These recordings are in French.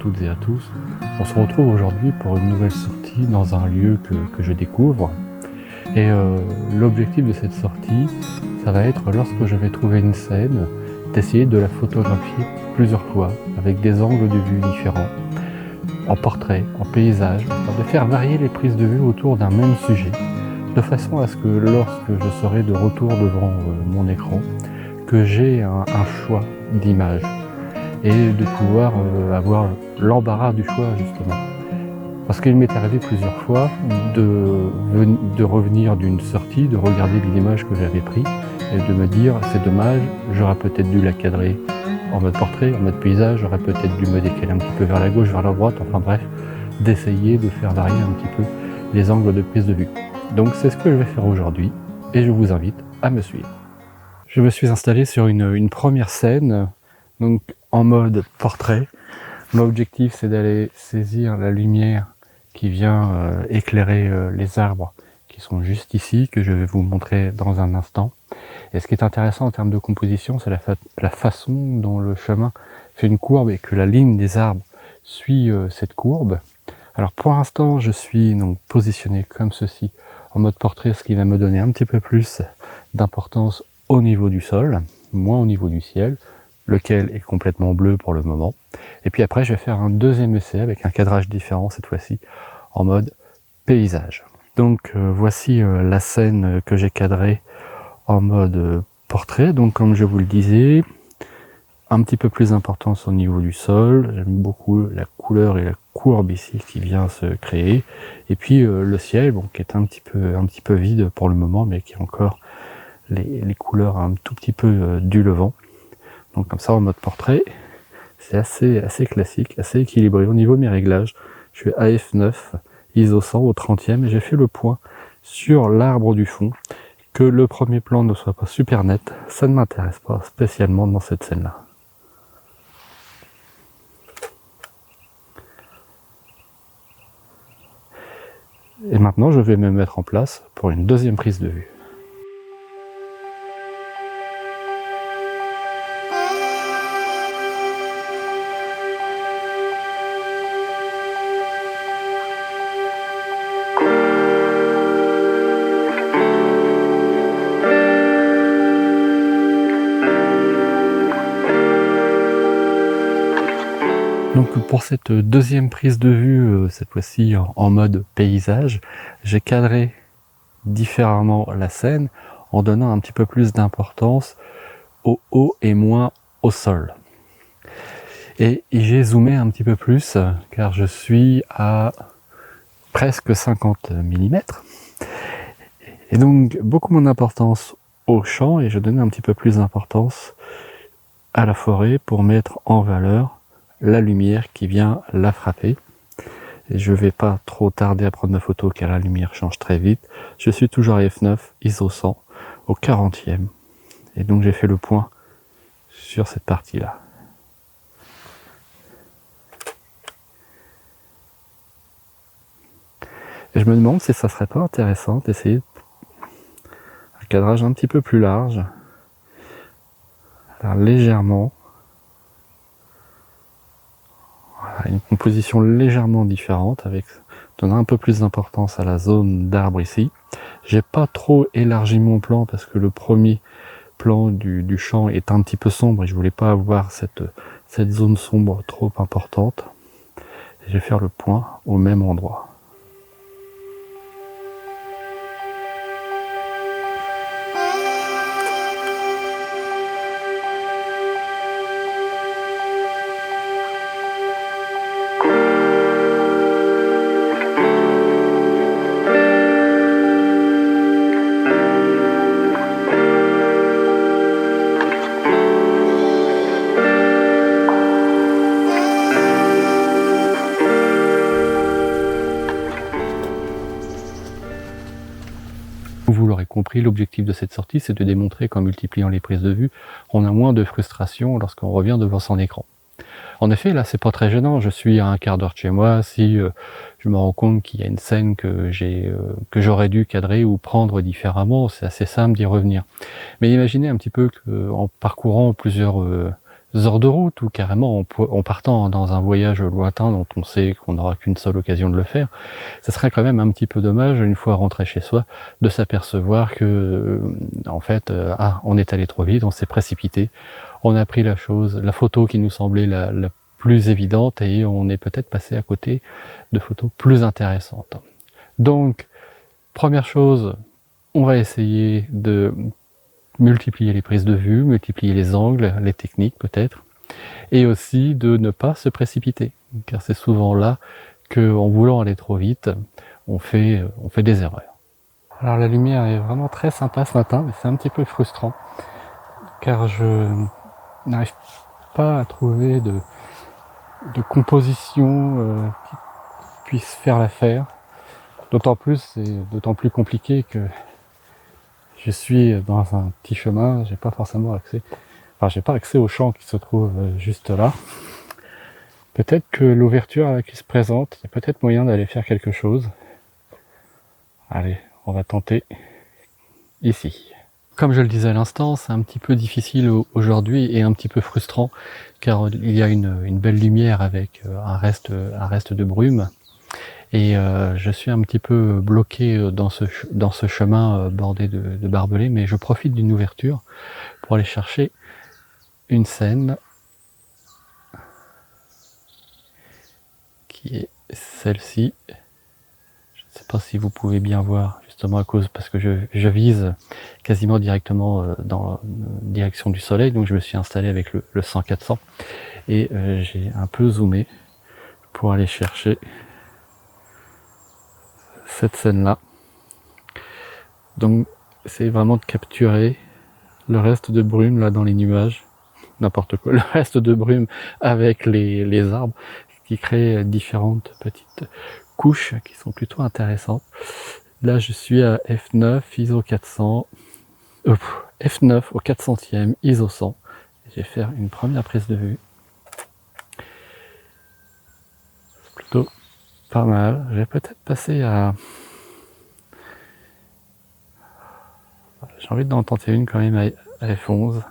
toutes et à tous. On se retrouve aujourd'hui pour une nouvelle sortie dans un lieu que je découvre. Et l'objectif de cette sortie, ça va être, lorsque je vais trouver une scène, d'essayer de la photographier plusieurs fois, avec des angles de vue différents, en portrait, en paysage, de faire varier les prises de vue autour d'un même sujet, de façon à ce que lorsque je serai de retour devant mon écran, que j'ai un choix d'images et de pouvoir avoir l'embarras du choix justement. Parce qu'il m'est arrivé plusieurs fois de revenir d'une sortie, de regarder l'image que j'avais prise et de me dire c'est dommage, j'aurais peut-être dû la cadrer en mode portrait, en mode paysage, j'aurais peut-être dû me décaler un petit peu vers la gauche, vers la droite, enfin bref, d'essayer de faire varier un petit peu les angles de prise de vue. Donc c'est ce que je vais faire aujourd'hui et je vous invite à me suivre. Je me suis installé sur une première scène, donc en mode portrait. Mon objectif, c'est d'aller saisir la lumière qui vient éclairer les arbres qui sont juste ici, que je vais vous montrer dans un instant. Et ce qui est intéressant en termes de composition, c'est la façon dont le chemin fait une courbe et que la ligne des arbres suit cette courbe. Alors pour l'instant, je suis donc positionné comme ceci, en mode portrait, ce qui va me donner un petit peu plus d'importance au niveau du sol, moins au niveau du ciel, lequel est complètement bleu pour le moment. Et puis après, je vais faire un deuxième essai avec un cadrage différent, cette fois-ci en mode paysage. Donc voici la scène que j'ai cadrée en mode portrait. Donc comme je vous le disais, un petit peu plus d'importance au niveau du sol. J'aime beaucoup la couleur et la courbe ici qui vient se créer. Et puis le ciel, bon, qui est un petit peu vide pour le moment, mais qui a encore les couleurs un tout petit peu du levant. Donc comme ça en mode portrait, c'est assez classique, assez équilibré. Au niveau de mes réglages, je suis à f9, ISO 100 au 30e, et j'ai fait le point sur l'arbre du fond. Que le premier plan ne soit pas super net, ça ne m'intéresse pas spécialement dans cette scène-là. Et maintenant, je vais me mettre en place pour une deuxième prise de vue. Donc pour cette deuxième prise de vue, cette fois-ci en mode paysage, j'ai cadré différemment la scène en donnant un petit peu plus d'importance au haut et moins au sol. Et j'ai zoomé un petit peu plus car je suis à presque 50 mm. Et donc beaucoup moins d'importance au champ et je donnais un petit peu plus d'importance à la forêt pour mettre en valeur la lumière qui vient la frapper. Et je vais pas trop tarder à prendre ma photo car la lumière change très vite. Je suis toujours à f9, ISO 100 au 40e. Et donc j'ai fait le point sur cette partie-là. Et je me demande si ça serait pas intéressant d'essayer un cadrage un petit peu plus large. Alors légèrement. Une composition légèrement différente avec donnant un peu plus d'importance à la zone d'arbre ici. J'ai pas trop élargi mon plan parce que le premier plan du champ est un petit peu sombre et je voulais pas avoir cette zone sombre trop importante. Et je vais faire le point au même endroit. Vous l'aurez compris, l'objectif de cette sortie, c'est de démontrer qu'en multipliant les prises de vue, on a moins de frustration lorsqu'on revient devant son écran. En effet, là, c'est pas très gênant. Je suis à un quart d'heure de chez moi. Si je me rends compte qu'il y a une scène que j'aurais dû cadrer ou prendre différemment, c'est assez simple d'y revenir. Mais imaginez un petit peu qu'en parcourant plusieurs heures de route ou carrément en partant dans un voyage lointain dont on sait qu'on n'aura qu'une seule occasion de le faire, ce serait quand même un petit peu dommage, une fois rentré chez soi, de s'apercevoir que, en fait, on est allé trop vite, on s'est précipité, on a pris la photo qui nous semblait la plus évidente et on est peut-être passé à côté de photos plus intéressantes. Donc, première chose, on va essayer de multiplier les prises de vue, multiplier les angles, les techniques peut-être, et aussi de ne pas se précipiter, car c'est souvent là qu'en voulant aller trop vite, on fait des erreurs. Alors la lumière est vraiment très sympa ce matin, mais c'est un petit peu frustrant, car je n'arrive pas à trouver de composition qui puisse faire l'affaire. D'autant plus, c'est d'autant plus compliqué que je suis dans un petit chemin, j'ai pas forcément accès, j'ai pas accès au champ qui se trouve juste là. Peut-être que l'ouverture qui se présente, il y a peut-être moyen d'aller faire quelque chose. Allez, on va tenter ici. Comme je le disais à l'instant, c'est un petit peu difficile aujourd'hui et un petit peu frustrant, car il y a une belle lumière avec un reste de brume. Et je suis un petit peu bloqué dans ce chemin bordé de barbelés, mais je profite d'une ouverture pour aller chercher une scène qui est celle-ci. Je ne sais pas si vous pouvez bien voir, justement parce que je vise quasiment directement dans la direction du soleil, donc je me suis installé avec le 100-400 et j'ai un peu zoomé pour aller chercher cette scène-là. Donc c'est vraiment de capturer le reste de brume là dans les nuages, n'importe quoi, le reste de brume avec les arbres qui créent différentes petites couches qui sont plutôt intéressantes. Là je suis à f9 ISO 400, f9 au 400e ISO 100. Je vais faire une première prise de vue. C'est plutôt pas mal. Je vais peut-être passer à... J'ai envie d'en tenter une quand même à f11.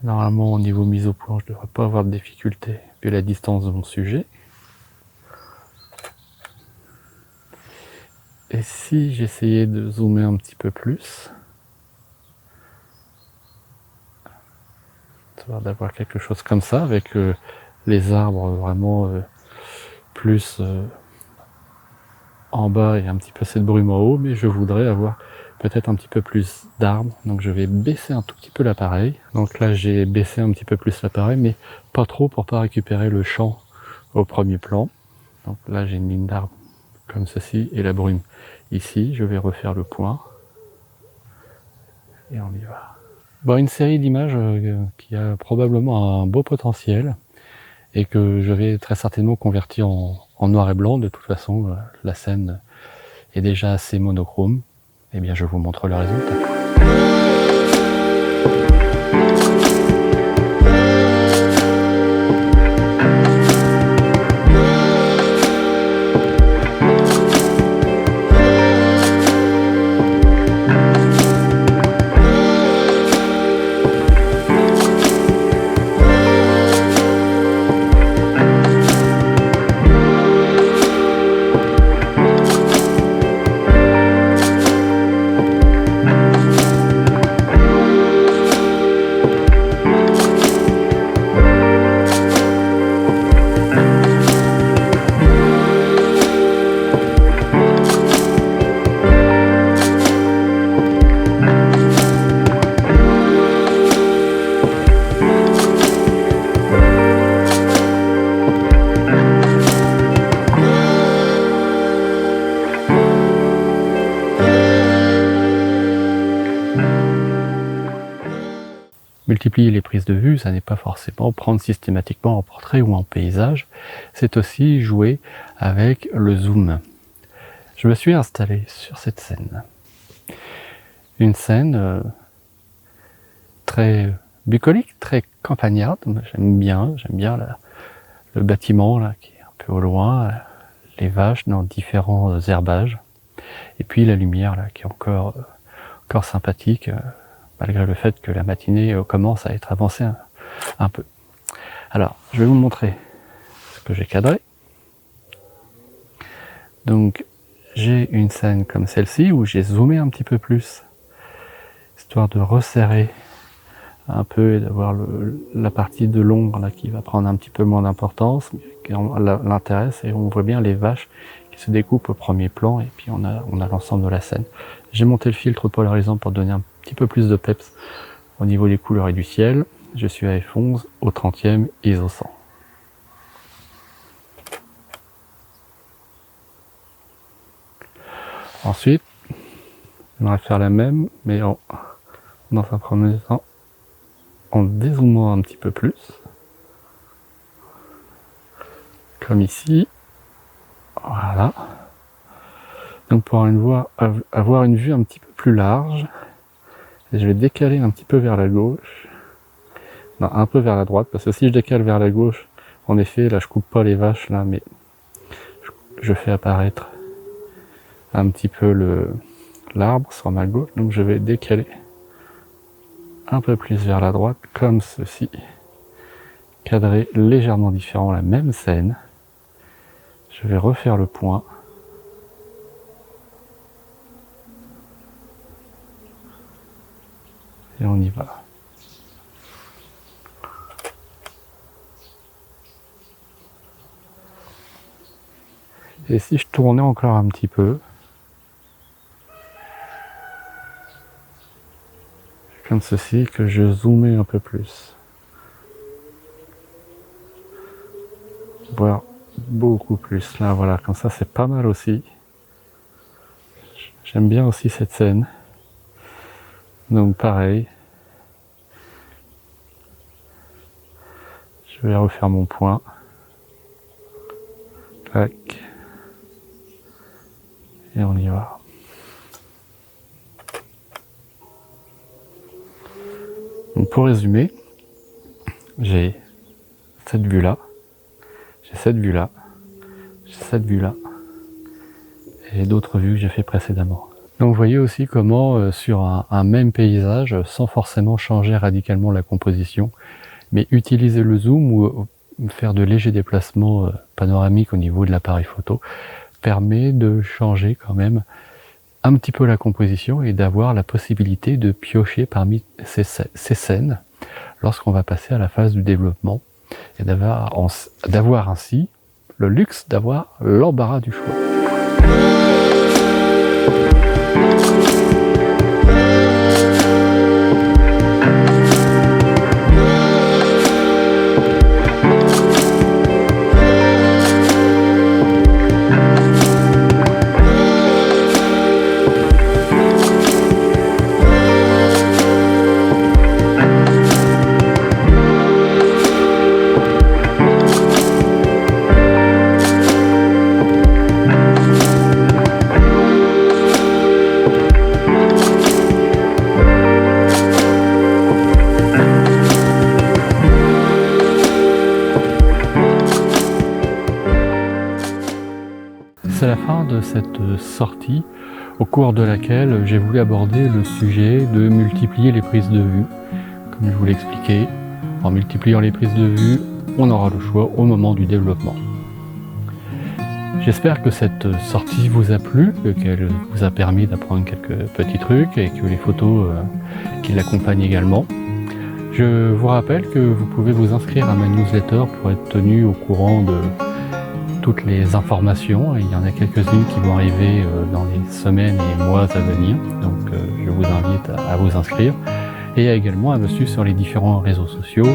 Normalement au niveau mise au point je ne devrais pas avoir de difficulté vu la distance de mon sujet. Et si j'essayais de zoomer un petit peu plus, d'avoir quelque chose comme ça avec les arbres vraiment plus en bas et un petit peu cette brume en haut, mais je voudrais avoir peut-être un petit peu plus d'arbres, donc je vais baisser un tout petit peu l'appareil. Donc là j'ai baissé un petit peu plus l'appareil, mais pas trop pour pas récupérer le champ au premier plan. Donc là j'ai une ligne d'arbres comme ceci et la brume ici. Je vais refaire le point et on y va. Bon, une série d'images qui a probablement un beau potentiel et que je vais très certainement convertir en noir et blanc. De toute façon, la scène est déjà assez monochrome. Eh bien, je vous montre le résultat. Multiplier les prises de vue, ça n'est pas forcément prendre systématiquement en portrait ou en paysage, c'est aussi jouer avec le zoom. Je me suis installé sur cette scène. Une scène très bucolique, très campagnarde. J'aime bien le bâtiment là, qui est un peu au loin, les vaches dans différents herbages, et puis la lumière là, qui est encore sympathique. malgré le fait que la matinée commence à être avancée un peu. Alors, je vais vous montrer ce que j'ai cadré. Donc, j'ai une scène comme celle-ci où j'ai zoomé un petit peu plus, histoire de resserrer un peu et d'avoir la partie de l'ombre là qui va prendre un petit peu moins d'importance. L'intérêt, c'est on voit bien les vaches qui se découpent au premier plan et puis on a l'ensemble de la scène. J'ai monté le filtre polarisant pour donner un petit peu plus de peps au niveau des couleurs et du ciel. Je suis à F11 au 30e ISO 100. Ensuite, j'aimerais faire la même, mais dans un premier temps, en dézoomant un petit peu plus, comme ici, voilà. Donc pour avoir une vue un petit peu plus large, je vais décaler un petit peu vers la gauche, non, un peu vers la droite, parce que si je décale vers la gauche, en effet, là je coupe pas les vaches là, mais je fais apparaître un petit peu l'arbre sur ma gauche, donc je vais décaler un peu plus vers la droite, comme ceci, cadrer légèrement différent la même scène. Je vais refaire le point. Et on y va. Et si je tournais encore un petit peu, comme ceci, que je zoomais un peu plus, voire beaucoup plus. Là, voilà, comme ça, c'est pas mal aussi. J'aime bien aussi cette scène. Donc, pareil. Je vais refaire mon point. Tac. Et on y va. Donc pour résumer, j'ai cette vue-là, j'ai cette vue-là, j'ai cette vue-là, et d'autres vues que j'ai fait précédemment. Donc vous voyez aussi comment sur un même paysage, sans forcément changer radicalement la composition, mais utiliser le zoom ou faire de légers déplacements panoramiques au niveau de l'appareil photo, permet de changer quand même un petit peu la composition et d'avoir la possibilité de piocher parmi ces scènes lorsqu'on va passer à la phase du développement et d'avoir ainsi le luxe d'avoir l'embarras du choix. C'est la fin de cette sortie au cours de laquelle j'ai voulu aborder le sujet de multiplier les prises de vue. Comme je vous l'ai expliqué, en multipliant les prises de vue, on aura le choix au moment du développement. J'espère que cette sortie vous a plu, qu'elle vous a permis d'apprendre quelques petits trucs et que les photos qui l'accompagnent également. Je vous rappelle que vous pouvez vous inscrire à ma newsletter pour être tenu au courant de toutes les informations. Il y en a quelques-unes qui vont arriver dans les semaines et mois à venir, donc je vous invite à vous inscrire et également à me suivre sur les différents réseaux sociaux,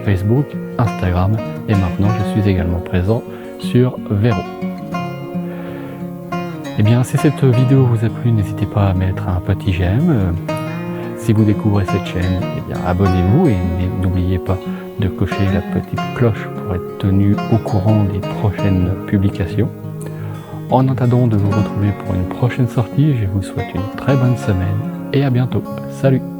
Facebook, Instagram et maintenant je suis également présent sur Vero. Et bien si cette vidéo vous a plu, n'hésitez pas à mettre un petit j'aime. Si vous découvrez cette chaîne, eh bien abonnez-vous et n'oubliez pas de cocher la petite cloche pour être tenu au courant des prochaines publications. En attendant de vous retrouver pour une prochaine sortie, je vous souhaite une très bonne semaine et à bientôt. Salut!